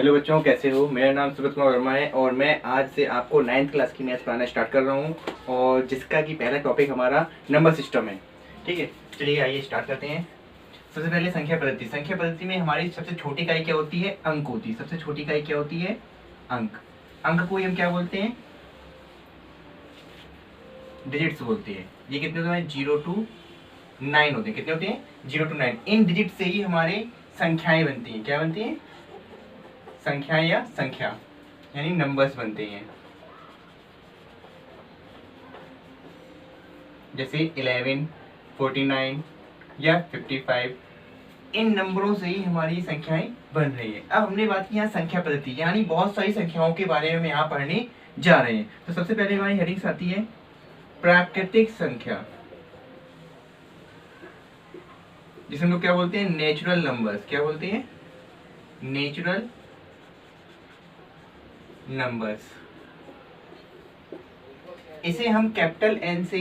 Hello बच्चों, कैसे हो। मेरा नाम सुब्रत कुमार वर्मा है और मैं आज से आपको 9th क्लास की मैथ्स पढ़ाना स्टार्ट कर रहा हूँ और जिसका कि पहला टॉपिक हमारा नंबर सिस्टम है। ठीक है, चलिए आइए स्टार्ट करते हैं। सबसे पहले संख्या पद्धति। संख्या पद्धति में हमारी सबसे छोटी इकाई क्या होती है? अंक होती है। सबसे छोटी इकाई क्या होती है? अंक। अंक को हम क्या बोलते हैं? डिजिट्स बोलते हैं। ये कितने होते हैं? 0 to 9 होते हैं। कितने होते हैं? 0 to 9। इन डिजिट से ही हमारे संख्याएं बनती हैं। क्या बनती हैं? संख्याएं या संख्या यानी नंबर्स बनते हैं। जैसे 11, 49 या 55। इन नंबरों से ही हमारी संख्याएं बन रही है। अब हमने बात की यहाँ संख्या पद्धति, यानी बहुत सारी संख्याओं के बारे में हम यहाँ पढ़ने जा रहे हैं। तो सबसे पहले हमारी हेडिंग्स आती है प्राकृतिक संख्या, जिसे हम लोग क्या बोलते हैं? Natural numbers. क्या बोलते हैं? Natural numbers. इसे हम कैपिटल एन से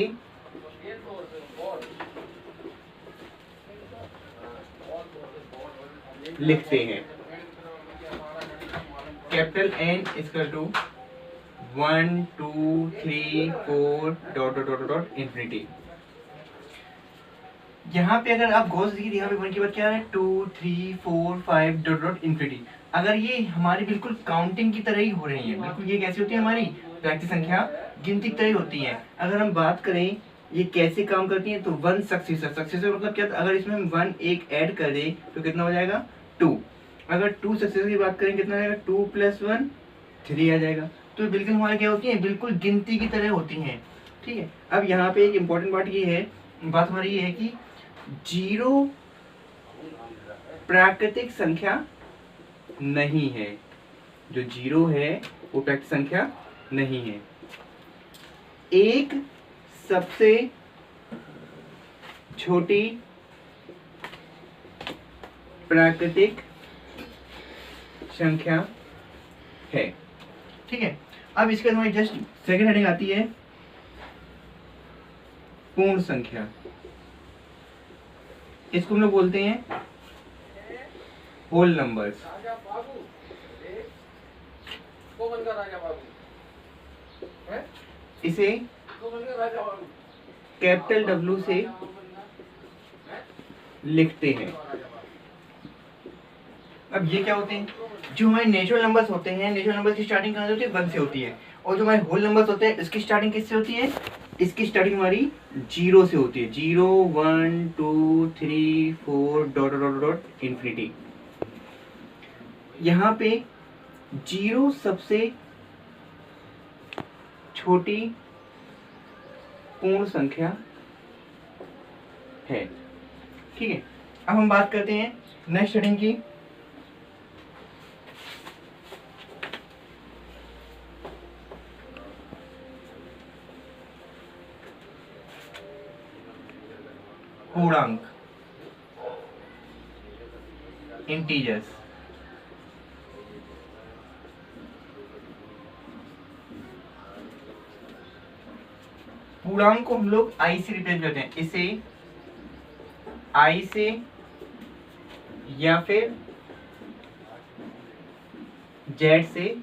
लिखते हैं। Capital N equal to 1 2 3 4 dot dot dot dot infinity. यहाँ पे अगर आप गौर से देखिए, यहाँ पे 1 के बाद क्या है? 2 3 4 5 डॉट डॉट इंफिनिटी। अगर ये हमारी बिल्कुल काउंटिंग की तरह ही हो रही है, बिल्कुल ये कैसी होती है? हमारी प्राकृतिक संख्या गिनती की तरह ही होती है। अगर हम बात करें ये कैसे काम करती है, तो 1 सक्सेसर। सक्सेसर मतलब क्या? अगर इसमें हम 1 एक ऐड कर दें तो कितना हो जाएगा? 2। अगर 2 सक्सेसर की बात करें कितना आएगा? 2 + 1 3 आ जाएगा। तो बिल्कुल हमारी क्या होती है? बिल्कुल गिनती की तरह होती हैं। ठीक है, अब यहाँ पे एक इम्पोर्टेंट बात हमारी ये है कि 0 प्राकृतिक संख्या नहीं है। जो 0 है वो प्राकृतिक संख्या नहीं है। एक सबसे छोटी प्राकृतिक संख्या है। ठीक है, अब इसके बाद हमारी जस्ट सेकंड हेडिंग आती है पूर्ण संख्या। इसको हम लोग बोलते हैं होल नंबर्स। इसे कैपिटल W से लिखते हैं। अब ये क्या होते हैं? जो हमारे नेचुरल नंबर्स होते हैं, नेचुरल नंबर्स की स्टार्टिंग कहाँ से होती है? 1 से होती है। और जो हमारे होल नंबर्स होते हैं इसकी स्टार्टिंग किससे होती है? इसकी स्टार्टिंग हमारी 0 से होती है। 0 1 2 3 4 डॉट डॉट डॉट इंफिनिटी। यहाँ पे 0 सबसे छोटी पूर्ण संख्या है। ठीक है, अब हम बात करते हैं नेक्स्ट हेडिंग की। पूर्णांक, इंटीजर्स। पूर्णांक को हम लोग आई से रिप्लेस करते हैं। इसे आई से या फिर जेड से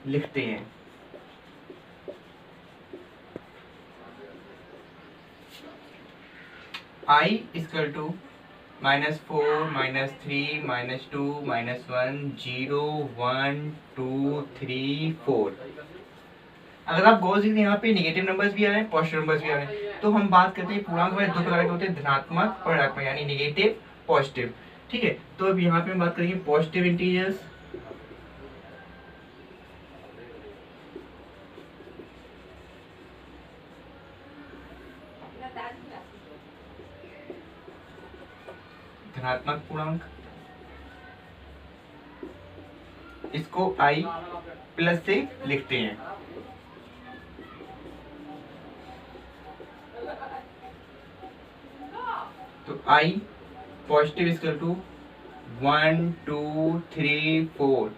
लिखते हैं। I equal to -4 -3 -2 -1 0 1 2 3 4। अगर आप गौर से यहाँ पे नेगेटिव नंबर्स भी आ रहे हैं, पॉजिटिव नंबर्स भी आ रहे हैं। तो हम बात करते हैं पूर्णांक में 2 प्रकार के होते हैं, धनात्मक और ऋणात्मक, यानी नेगेटिव पॉजिटिव। ठीक है, तो अब यहाँ पे हम बात करेंगे पॉजिटिव इंटीजर्स। धनात्मक पूर्णांक, इसको I प्लस से लिखते हैं। तो I पॉजिटिव इक्वल टू 1 2 3 4।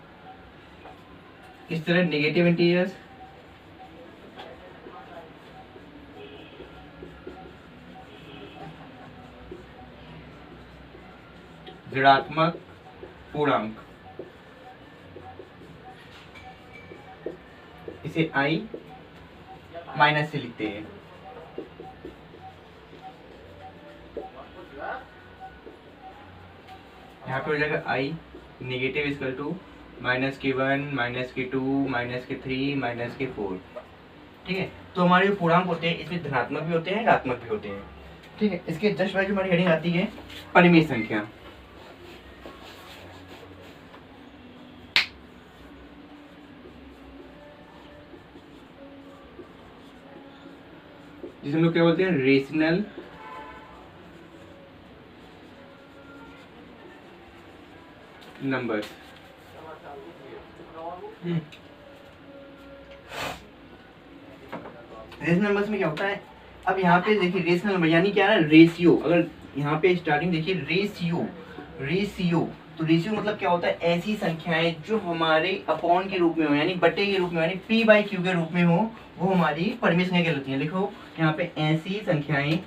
इस तरह नेगेटिव इंटीजर्स ऋणात्मक पूर्णांक। इसे i माइनस से लिखते हैं। यहाँ पे हो जाएगा i negative equal to -k1 -k2 -k3 -k4। ठीक है, तो हमारे जो पूर्णांक होते हैं इसमें धनात्मक भी होते हैं ऋणात्मक भी होते हैं। ठीक है, इसके जस्ट बाद जो हमारी हेडिंग आती है परिमेय संख्या। जिसे हम लोग क्या बोलते हैं, रेशनल नंबर्स। रेशनल नंबर्स में क्या होता है, अब यहाँ पे देखिए रेशनल नंबर यानी क्या है, रेशियो। अगर यहाँ पे स्टार्टिंग देखिए रेशियो, तो रेशियो मतलब क्या होता है, ऐसी संख्याएं जो हमारे अपॉन के रूप में हो यानी बटे के रूप में यानी p बाई क्यू के रूप में हो, वो हमारी परिमेय संख्या कहलाती है। लिखो यहाँ पे ऐसी संख्याएं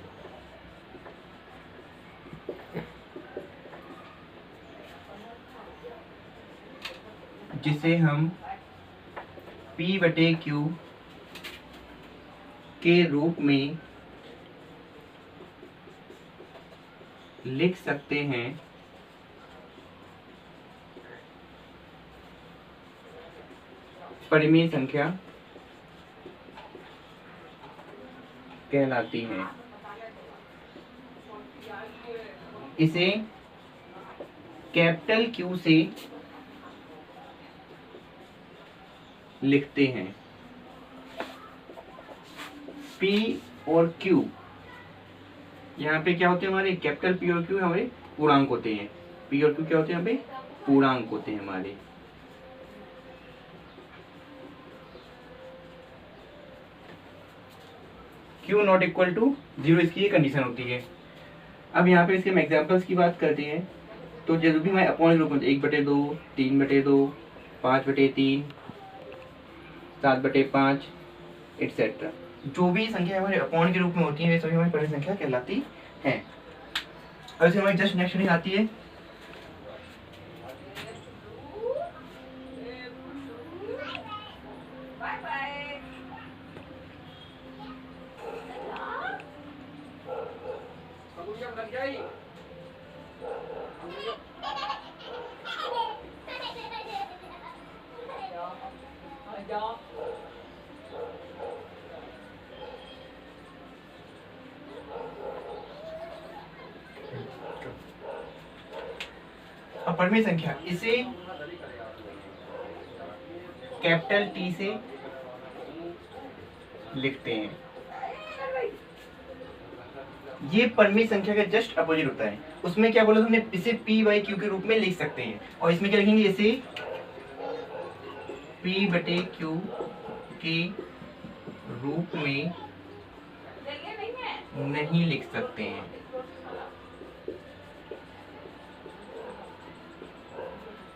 जिसे हम p बटे क्यू के रूप में लिख सकते हैं, परिमेय संख्या कहलाती हैं। इसे कैपिटल Q से लिखते हैं। P और Q यहाँ पे क्या होते हैं, हमारे कैपिटल P और Q हमारे पूर्णांक होते हैं। P और Q क्या होते हैं, यहाँ पे पूर्णांक होते हैं हमारे। Q नॉट इक्वल टू 0 इसकी ये कंडीशन होती है। अब यहाँ पे इसके हम एग्जाम्पल्स की बात करते हैं, तो जब भी हमारे अपॉन रूप में 1/2, 3/2, 5/3, 7/5 एटसेट्रा, जो भी संख्या हमारे अपॉन के रूप में होती है वे सभी हमारी परिमेय संख्या कहलाती है। और इसमें हमारी जस्ट नेक्स्ट आती है परिमेय संख्या। इसे कैपिटल T से लिखते हैं। ये परिमेय संख्या का जस्ट अपोजिट होता है। उसमें क्या बोला तुमने, इसे p बाई क्यू के रूप में लिख सकते हैं, और इसमें क्या लिखेंगे, इसे p बटे क्यू के रूप में नहीं लिख सकते हैं।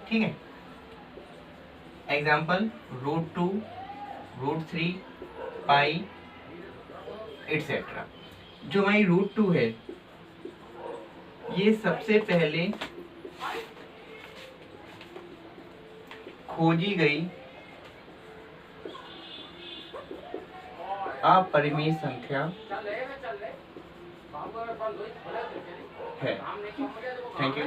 ठीक है, एग्जाम्पल √2, √3, पाई एटसेट्रा। जो हमारी √2 है ये सबसे पहले खोजी गई अपरिमेय संख्या है। Thank you.